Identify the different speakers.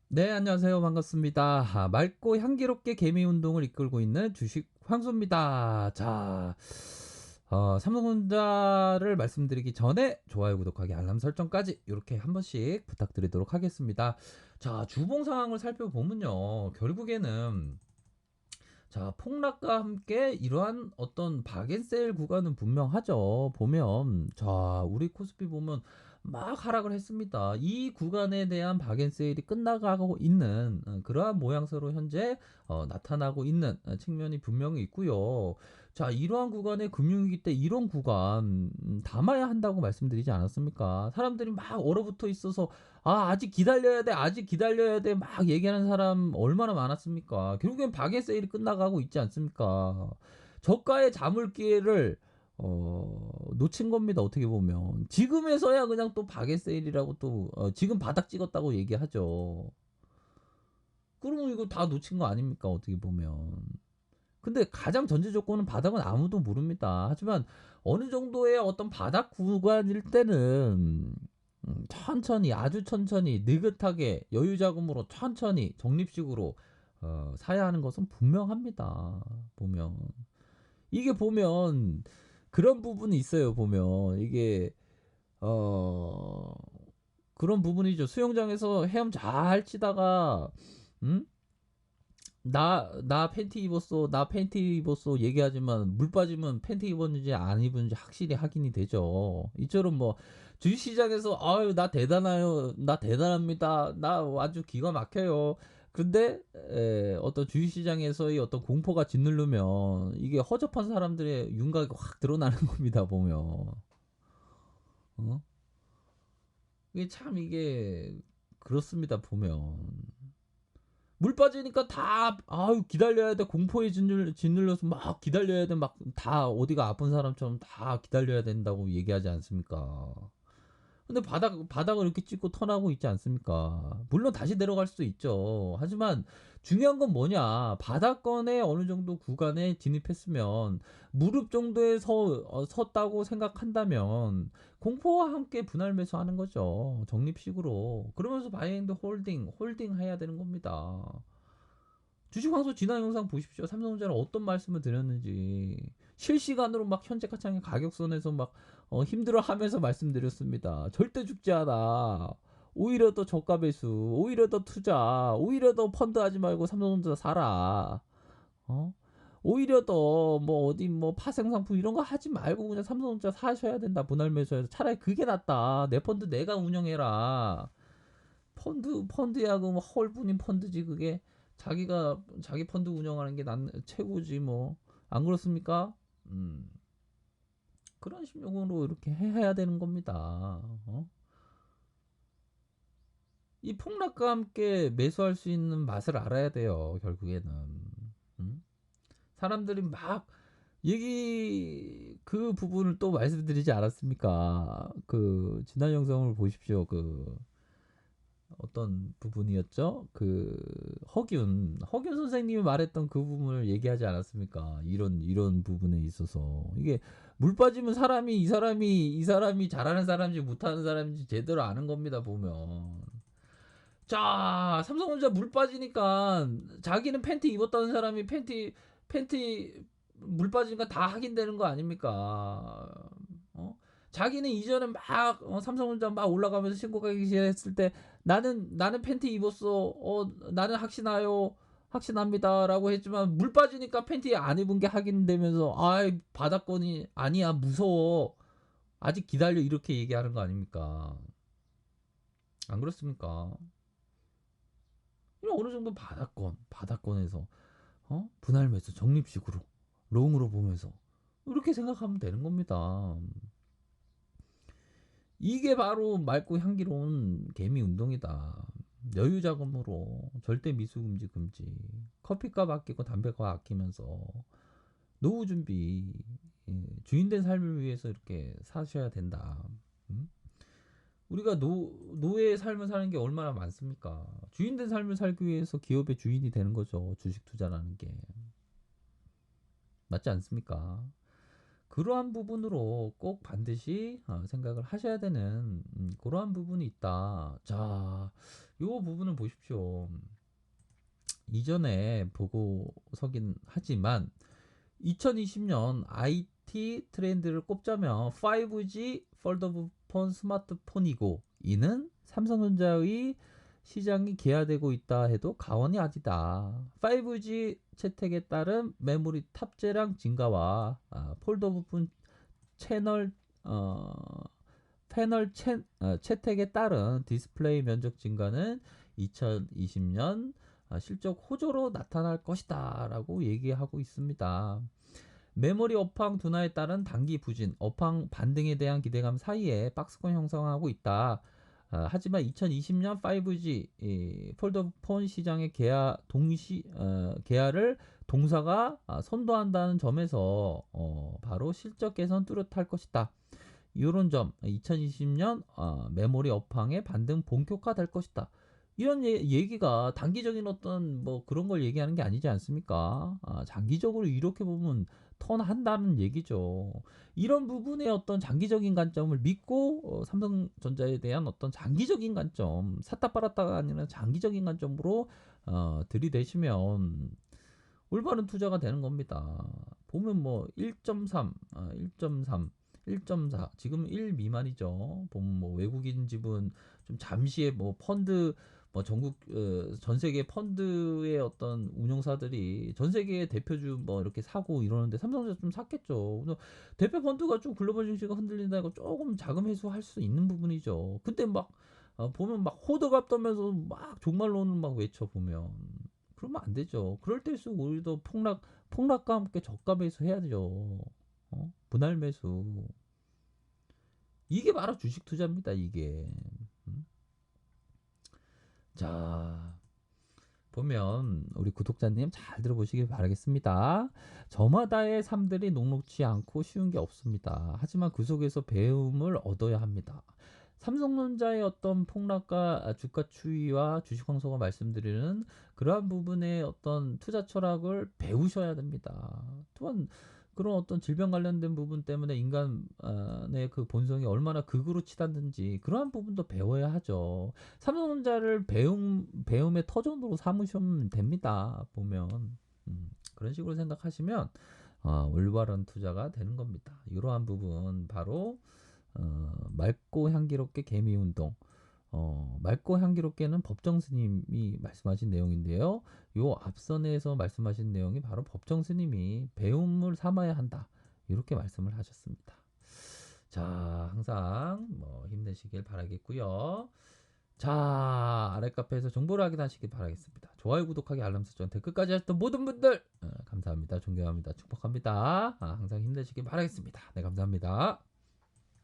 Speaker 1: 네, 안녕하세요. 반갑습니다. 맑고 향기롭게 개미 운동을 이끌고 있는 주식 황소입니다. 자, 삼성전자를 말씀드리기 전에 좋아요, 구독하기, 알람 설정까지 이렇게 한 번씩 부탁드리도록 하겠습니다. 자, 주봉 상황을 살펴보면요. 결국에는 자, 폭락과 함께 이러한 어떤 박앤세일 구간은 분명하죠. 보면, 자, 우리 코스피 보면 막 하락을 했습니다. 이 구간에 대한 박앤세일이 끝나가고 있는 그러한 모양새로 현재 나타나고 있는 측면이 분명히 있고요. 자, 이러한 구간의 금융위기 때 이런 구간 담아야 한다고 말씀드리지 않았습니까? 사람들이 막 얼어붙어 있어서 아직 기다려야 돼, 아직 기다려야 돼, 막 얘기하는 사람 얼마나 많았습니까? 결국엔 박앤 세일이 끝나가고 있지 않습니까? 저가의 자물 기회를, 놓친 겁니다, 어떻게 보면. 지금에서야 그냥 또 박앤 세일이라고 또, 지금 바닥 찍었다고 얘기하죠. 그러면 이거 다 놓친 거 아닙니까, 어떻게 보면. 근데 가장 전제 조건은 바닥은 아무도 모릅니다. 하지만 어느 정도의 어떤 바닥 구간일 때는 천천히 아주 천천히 느긋하게 여유 자금으로 천천히 적립식으로 사야 하는 것은 분명합니다. 보면 이게 보면 그런 부분이 있어요. 보면 이게 어 그런 부분이죠. 수영장에서 헤엄 잘 치다가 음? 나 팬티 입었어, 나 팬티 입었어 얘기하지만 물 빠지면 팬티 입었는지 안 입었는지 확실히 확인이 되죠. 이처럼 뭐 주식시장에서 아유 나 대단해요, 나 대단합니다, 나 아주 기가 막혀요. 근데 어떤 주식시장에서의 어떤 공포가 짓누르면 이게 허접한 사람들의 윤곽이 확 드러나는 겁니다. 보면 어? 이게 참 이게 그렇습니다. 보면 물 빠지니까 다 아유 기다려야 돼, 공포에 짓눌려서 막 기다려야 돼, 막 다 어디가 아픈 사람처럼 다 기다려야 된다고 얘기하지 않습니까? 근데 바닥을 이렇게 찍고 턴하고 있지 않습니까? 물론 다시 내려갈 수도 있죠. 하지만 중요한 건 뭐냐? 바닥권에 어느 정도 구간에 진입했으면 무릎 정도에 섰다고 생각한다면 공포와 함께 분할 매수하는 거죠. 적립식으로. 그러면서 바이앤드 홀딩 해야 되는 겁니다. 주식황소 지난 영상 보십시오. 삼성전자는 어떤 말씀을 드렸는지 실시간으로 막 현재 가창의 가격선에서 막 힘들어하면서 말씀드렸습니다. 절대 죽지 않아. 오히려 더 저가 배수, 오히려 더 투자, 오히려 더 펀드 하지 말고 삼성전자 사라. 어? 오히려 더 뭐 어디 뭐 파생 상품 이런 거 하지 말고 그냥 삼성전자 사셔야 된다. 분할 매수해서 차라리 그게 낫다. 내 펀드 내가 운영해라. 펀드야 그 헐분인 펀드지 그게. 자기 펀드 운영하는 게 최고지 뭐. 안 그렇습니까? 음. 그런 심용으로 이렇게 해야 되는 겁니다. 이 폭락과 함께 매수할 수 있는 맛을 알아야 돼요. 결국에는. 음? 사람들이 막 얘기 그 부분을 또 말씀드리지 않았습니까? 그 지난 영상을 보십시오. 그 어떤 부분이었죠? 그 허균 선생님이 말했던 그 부분을 얘기하지 않았습니까? 이런 부분에 있어서 이게 물 빠지면 이 사람이 잘하는 사람인지 못하는 사람인지 제대로 아는 겁니다. 보면 자, 삼성전자 물 빠지니까 자기는 팬티 입었다는 사람이 팬티 물 빠지니까 다 확인되는 거 아닙니까? 어? 자기는 이전에 막 삼성전자 막 올라가면서 신고가기 시작했을 때 나는 팬티 입었어. 나는 확신하요. 확신합니다라고 했지만 물 빠지니까 팬티 안 입은 게 확인되면서 아이 바닥권이 아니야 무서워. 아직 기다려 이렇게 얘기하는 거 아닙니까? 안 그렇습니까? 어느 정도 바닥권에서 분할 매수 적립식으로 롱으로 보면서 이렇게 생각하면 되는 겁니다. 이게 바로 맑고 향기로운 개미 운동이다. 여유 자금으로 절대 미수 금지. 커피값 아끼고 담배값 아끼면서 노후 준비, 주인된 삶을 위해서 이렇게 사셔야 된다. 음? 우리가 노예의 삶을 사는 게 얼마나 많습니까? 주인된 삶을 살기 위해서 기업의 주인이 되는 거죠. 주식 투자라는 게. 맞지 않습니까? 그러한 부분으로 꼭 반드시 생각을 하셔야 되는 그러한 부분이 있다. 자, 요 부분을 보십시오. 이전에 보고서긴 하지만 2020년 IT 트렌드를 꼽자면 5G 폴더폰 스마트폰이고, 이는 삼성전자의 시장이 개화되고 있다 해도 과언이 아니다. 5G 채택에 따른 메모리 탑재량 증가와 폴더폰 채널 어, 패널 채택에 따른 디스플레이 면적 증가는 2020년 실적 호조로 나타날 것이다 라고 얘기하고 있습니다. 메모리 업황 둔화에 따른 단기 부진, 업황 반등에 대한 기대감 사이에 박스권 형성하고 있다. 하지만 2020년 5G 폴더폰 시장의 개화를 동사가 선도한다는 점에서 바로 실적 개선 뚜렷할 것이다. 이런 점, 2020년 메모리 업황의 반등 본격화될 것이다. 이런 얘기가 단기적인 어떤 뭐 그런 걸 얘기하는 게 아니지 않습니까? 장기적으로 이렇게 보면 턴한다는 얘기죠. 이런 부분의 어떤 장기적인 관점을 믿고 삼성전자에 대한 어떤 장기적인 관점, 샀다 팔았다가 아니라 장기적인 관점으로 들이대시면 올바른 투자가 되는 겁니다. 보면 뭐 1.3, 1.3, 1.4, 지금 1 미만이죠. 보면 뭐 외국인 지분 좀 잠시에 뭐 펀드 뭐 전국 전 세계 펀드의 어떤 운용사들이 전 세계 대표주 뭐 이렇게 사고 이러는데 삼성전자 좀 샀겠죠. 그래서 대표 펀드가 좀 글로벌 증시가 흔들린다고 조금 자금 회수할 수 있는 부분이죠. 근데 막 보면 막 호들갑 떨면서 막 종말론을 막 외쳐 보면 그러면 안 되죠. 그럴 때일수록 우리도 폭락과 함께 저가 매수 해야죠. 분할 매수. 이게 바로 주식 투자입니다, 이게. 음? 자, 보면 우리 구독자님 잘 들어보시길 바라겠습니다. 저마다의 삶들이 녹록지 않고 쉬운 게 없습니다. 하지만 그 속에서 배움을 얻어야 합니다. 삼성전자의 어떤 폭락과 주가 추이와 주식 황소가 말씀드리는 그러한 부분의 어떤 투자 철학을 배우셔야 됩니다. 또한 그런 어떤 질병 관련된 부분 때문에 인간의 그 본성이 얼마나 극으로 치닫는지 그러한 부분도 배워야 하죠. 삼성전자를 배움의 터전으로 삼으시면 됩니다. 보면 그런 식으로 생각하시면 올바른 투자가 되는 겁니다. 이러한 부분 바로 맑고 향기롭게 개미 운동. 맑고 향기롭게는 법정 스님이 말씀하신 내용인데요. 요 앞선에서 말씀하신 내용이 바로 법정 스님이 배움을 삼아야 한다. 이렇게 말씀을 하셨습니다. 자, 항상 뭐 힘내시길 바라겠고요. 자, 아래 카페에서 정보를 확인하시길 바라겠습니다. 좋아요, 구독하기, 알람 설정, 댓글까지 하셨던 모든 분들 감사합니다. 존경합니다. 축복합니다. 항상 힘내시길 바라겠습니다. 네, 감사합니다.